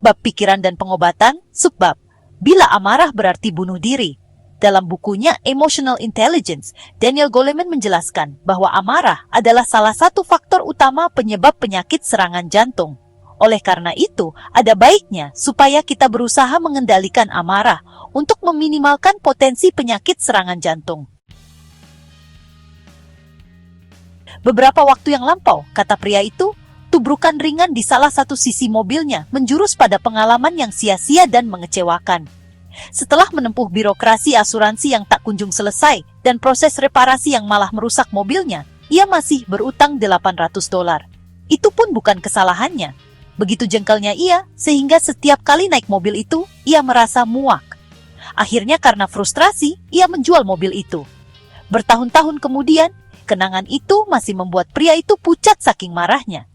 Bab Pikiran dan Pengobatan, Subbab Bila Amarah Berarti Bunuh Diri. Dalam bukunya Emotional Intelligence, Daniel Goleman menjelaskan bahwa amarah adalah salah satu faktor utama penyebab penyakit serangan jantung. Oleh karena itu, ada baiknya supaya kita berusaha mengendalikan amarah untuk meminimalkan potensi penyakit serangan jantung. Beberapa waktu yang lampau, kata pria itu, tubrukan ringan di salah satu sisi mobilnya menjurus pada pengalaman yang sia-sia dan mengecewakan. Setelah menempuh birokrasi asuransi yang tak kunjung selesai dan proses reparasi yang malah merusak mobilnya, ia masih berutang $800. Itu pun bukan kesalahannya. Begitu jengkelnya ia, sehingga setiap kali naik mobil itu, ia merasa muak. Akhirnya karena frustrasi, ia menjual mobil itu. Bertahun-tahun kemudian, kenangan itu masih membuat pria itu pucat saking marahnya.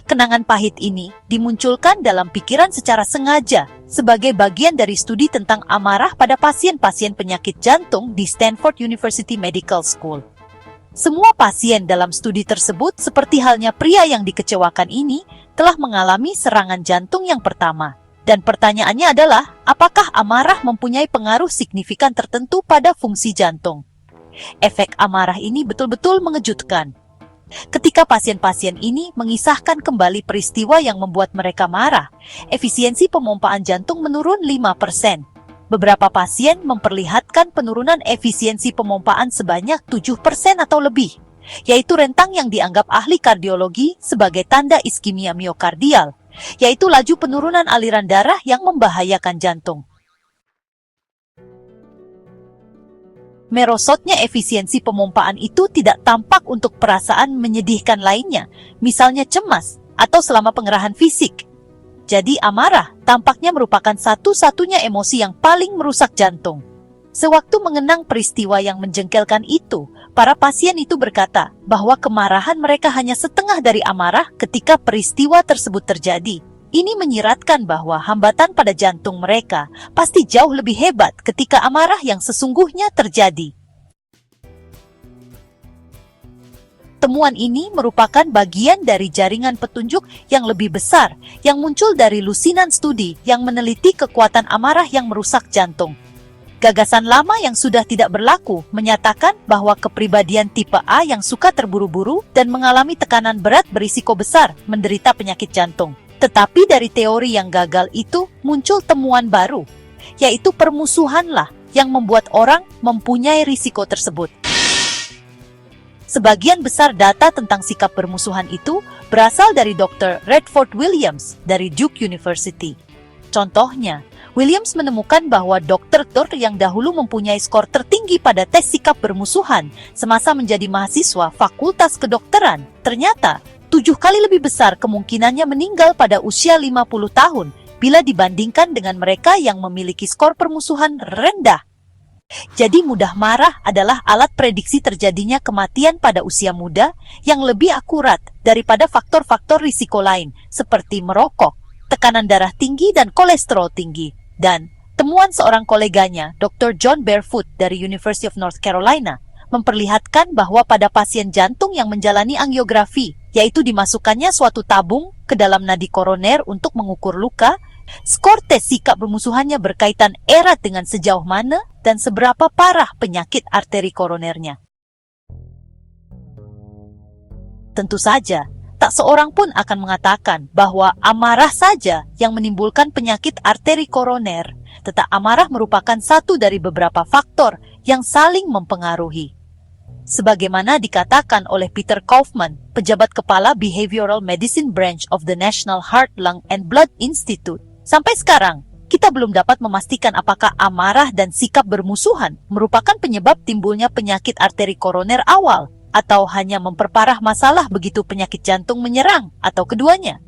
Kenangan pahit ini dimunculkan dalam pikiran secara sengaja sebagai bagian dari studi tentang amarah pada pasien-pasien penyakit jantung di Stanford University Medical School. Semua pasien dalam studi tersebut, seperti halnya pria yang dikecewakan ini, telah mengalami serangan jantung yang pertama. Dan pertanyaannya adalah, apakah amarah mempunyai pengaruh signifikan tertentu pada fungsi jantung? Efek amarah ini betul-betul mengejutkan. Ketika pasien-pasien ini mengisahkan kembali peristiwa yang membuat mereka marah, efisiensi pemompaan jantung menurun 5%. Beberapa pasien memperlihatkan penurunan efisiensi pemompaan sebanyak 7% atau lebih, yaitu rentang yang dianggap ahli kardiologi sebagai tanda iskemia miokardial, yaitu laju penurunan aliran darah yang membahayakan jantung. Merosotnya efisiensi pemompaan itu tidak tampak untuk perasaan menyedihkan lainnya, misalnya cemas atau selama pengerahan fisik. Jadi amarah tampaknya merupakan satu-satunya emosi yang paling merusak jantung. Sewaktu mengenang peristiwa yang menjengkelkan itu, para pasien itu berkata bahwa kemarahan mereka hanya setengah dari amarah ketika peristiwa tersebut terjadi. Ini menyiratkan bahwa hambatan pada jantung mereka pasti jauh lebih hebat ketika amarah yang sesungguhnya terjadi. Temuan ini merupakan bagian dari jaringan petunjuk yang lebih besar yang muncul dari lusinan studi yang meneliti kekuatan amarah yang merusak jantung. Gagasan lama yang sudah tidak berlaku menyatakan bahwa kepribadian tipe A yang suka terburu-buru dan mengalami tekanan berat berisiko besar menderita penyakit jantung. Tetapi dari teori yang gagal itu muncul temuan baru, yaitu permusuhanlah yang membuat orang mempunyai risiko tersebut. Sebagian besar data tentang sikap permusuhan itu berasal dari Dr. Redford Williams dari Duke University. Contohnya, Williams menemukan bahwa dokter-dokter yang dahulu mempunyai skor tertinggi pada tes sikap bermusuhan semasa menjadi mahasiswa Fakultas Kedokteran, ternyata 7 kali lebih besar kemungkinannya meninggal pada usia 50 tahun bila dibandingkan dengan mereka yang memiliki skor permusuhan rendah. Jadi mudah marah adalah alat prediksi terjadinya kematian pada usia muda yang lebih akurat daripada faktor-faktor risiko lain seperti merokok, tekanan darah tinggi dan kolesterol tinggi. Dan temuan seorang koleganya, Dr. John Barefoot dari University of North Carolina, memperlihatkan bahwa pada pasien jantung yang menjalani angiografi, yaitu dimasukkannya suatu tabung ke dalam nadi koroner untuk mengukur luka, skor tes sikap bermusuhannya berkaitan erat dengan sejauh mana dan seberapa parah penyakit arteri koronernya. Tentu saja, tak seorang pun akan mengatakan bahwa amarah saja yang menimbulkan penyakit arteri koroner, tetapi amarah merupakan satu dari beberapa faktor yang saling mempengaruhi. Sebagaimana dikatakan oleh Peter Kaufman, pejabat kepala Behavioral Medicine Branch of the National Heart, Lung, and Blood Institute, sampai sekarang kita belum dapat memastikan apakah amarah dan sikap bermusuhan merupakan penyebab timbulnya penyakit arteri koroner awal, atau hanya memperparah masalah begitu penyakit jantung menyerang, atau keduanya.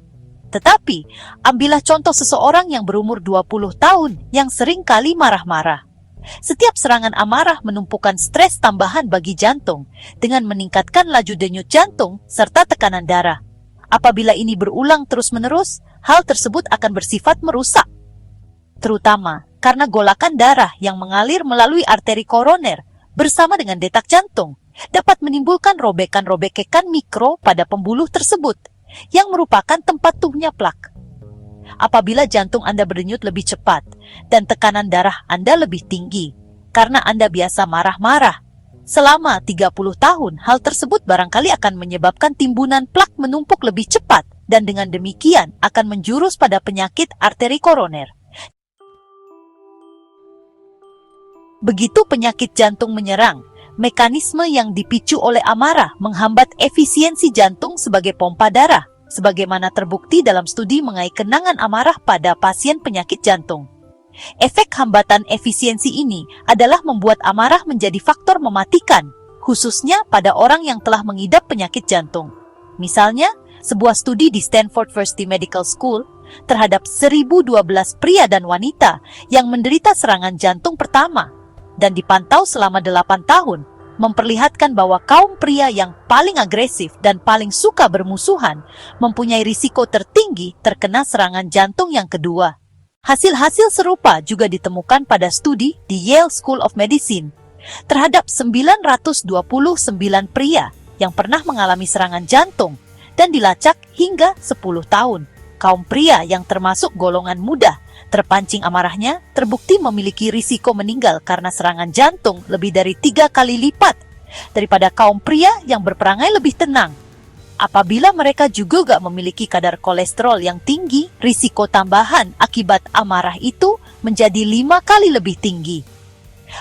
Tetapi, ambillah contoh seseorang yang berumur 20 tahun yang sering kali marah-marah. Setiap serangan amarah menumpukan stres tambahan bagi jantung dengan meningkatkan laju denyut jantung serta tekanan darah. Apabila ini berulang terus-menerus, hal tersebut akan bersifat merusak. Terutama karena golakan darah yang mengalir melalui arteri koroner bersama dengan detak jantung dapat menimbulkan robekan-robekan mikro pada pembuluh tersebut yang merupakan tempat tumbuhnya plak. Apabila jantung Anda berdenyut lebih cepat dan tekanan darah Anda lebih tinggi karena Anda biasa marah-marah selama 30 tahun, hal tersebut barangkali akan menyebabkan timbunan plak menumpuk lebih cepat dan dengan demikian akan menjurus pada penyakit arteri koroner. Begitu penyakit jantung menyerang, mekanisme yang dipicu oleh amarah menghambat efisiensi jantung sebagai pompa darah, sebagaimana terbukti dalam studi mengenai kenangan amarah pada pasien penyakit jantung. Efek hambatan efisiensi ini adalah membuat amarah menjadi faktor mematikan, khususnya pada orang yang telah mengidap penyakit jantung. Misalnya, sebuah studi di Stanford University Medical School terhadap 1.012 pria dan wanita yang menderita serangan jantung pertama dan dipantau selama 8 tahun, memperlihatkan bahwa kaum pria yang paling agresif dan paling suka bermusuhan mempunyai risiko tertinggi terkena serangan jantung yang kedua. Hasil-hasil serupa juga ditemukan pada studi di Yale School of Medicine terhadap 929 pria yang pernah mengalami serangan jantung dan dilacak hingga 10 tahun. Kaum pria yang termasuk golongan muda terpancing amarahnya terbukti memiliki risiko meninggal karena serangan jantung lebih dari 3 kali lipat daripada kaum pria yang berperangai lebih tenang. Apabila mereka juga gak memiliki kadar kolesterol yang tinggi, risiko tambahan akibat amarah itu menjadi 5 kali lebih tinggi.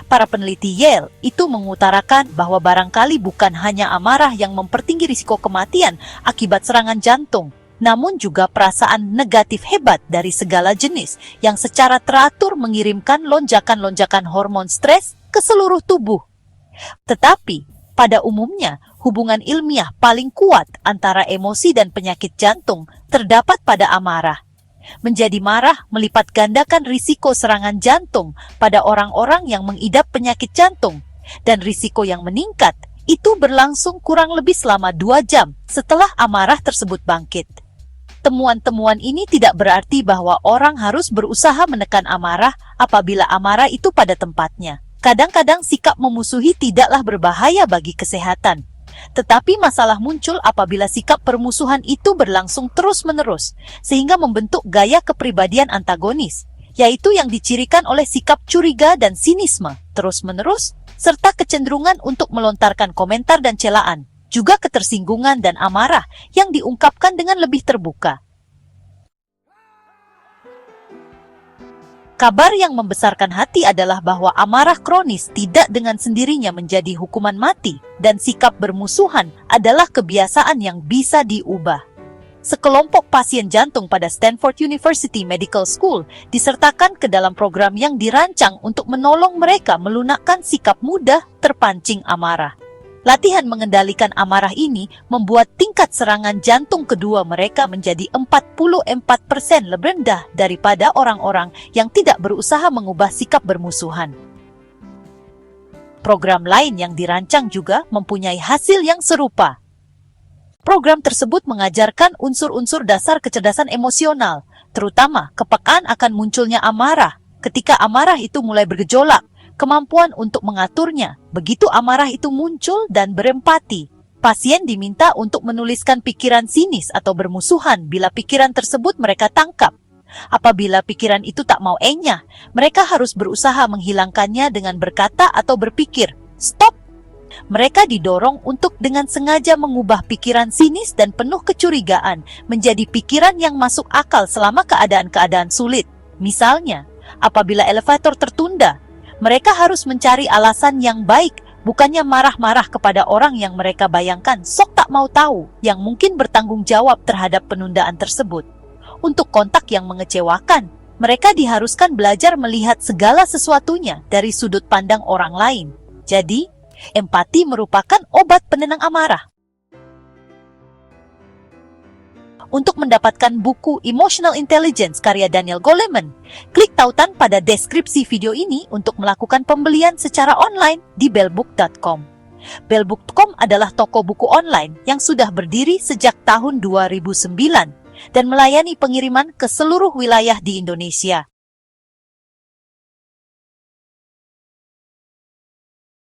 Para peneliti Yale itu mengutarakan bahwa barangkali bukan hanya amarah yang mempertinggi risiko kematian akibat serangan jantung, namun juga perasaan negatif hebat dari segala jenis yang secara teratur mengirimkan lonjakan-lonjakan hormon stres ke seluruh tubuh. Tetapi, pada umumnya, hubungan ilmiah paling kuat antara emosi dan penyakit jantung terdapat pada amarah. Menjadi marah melipat gandakan risiko serangan jantung pada orang-orang yang mengidap penyakit jantung, dan risiko yang meningkat itu berlangsung kurang lebih selama 2 jam setelah amarah tersebut bangkit. Temuan-temuan ini tidak berarti bahwa orang harus berusaha menekan amarah apabila amarah itu pada tempatnya. Kadang-kadang sikap memusuhi tidaklah berbahaya bagi kesehatan. Tetapi masalah muncul apabila sikap permusuhan itu berlangsung terus-menerus, sehingga membentuk gaya kepribadian antagonis, yaitu yang dicirikan oleh sikap curiga dan sinisme terus-menerus, serta kecenderungan untuk melontarkan komentar dan celaan, juga ketersinggungan dan amarah yang diungkapkan dengan lebih terbuka. Kabar yang membesarkan hati adalah bahwa amarah kronis tidak dengan sendirinya menjadi hukuman mati, dan sikap bermusuhan adalah kebiasaan yang bisa diubah. Sekelompok pasien jantung pada Stanford University Medical School disertakan ke dalam program yang dirancang untuk menolong mereka melunakkan sikap mudah terpancing amarah. Latihan mengendalikan amarah ini membuat tingkat serangan jantung kedua mereka menjadi 44% lebih rendah daripada orang-orang yang tidak berusaha mengubah sikap bermusuhan. Program lain yang dirancang juga mempunyai hasil yang serupa. Program tersebut mengajarkan unsur-unsur dasar kecerdasan emosional, terutama kepekaan akan munculnya amarah. Ketika amarah itu mulai bergejolak, kemampuan untuk mengaturnya begitu amarah itu muncul dan berempati. Pasien diminta untuk menuliskan pikiran sinis atau bermusuhan bila pikiran tersebut mereka tangkap. Apabila pikiran itu tak mau enyah, mereka harus berusaha menghilangkannya dengan berkata atau berpikir, "Stop!" Mereka didorong untuk dengan sengaja mengubah pikiran sinis dan penuh kecurigaan menjadi pikiran yang masuk akal selama keadaan-keadaan sulit. Misalnya, apabila elevator tertunda, mereka harus mencari alasan yang baik, bukannya marah-marah kepada orang yang mereka bayangkan sok tak mau tahu, yang mungkin bertanggung jawab terhadap penundaan tersebut. Untuk kontak yang mengecewakan, mereka diharuskan belajar melihat segala sesuatunya dari sudut pandang orang lain. Jadi, empati merupakan obat penenang amarah. Untuk mendapatkan buku Emotional Intelligence karya Daniel Goleman, klik tautan pada deskripsi video ini untuk melakukan pembelian secara online di bellbook.com. Bellbook.com adalah toko buku online yang sudah berdiri sejak tahun 2009 dan melayani pengiriman ke seluruh wilayah di Indonesia.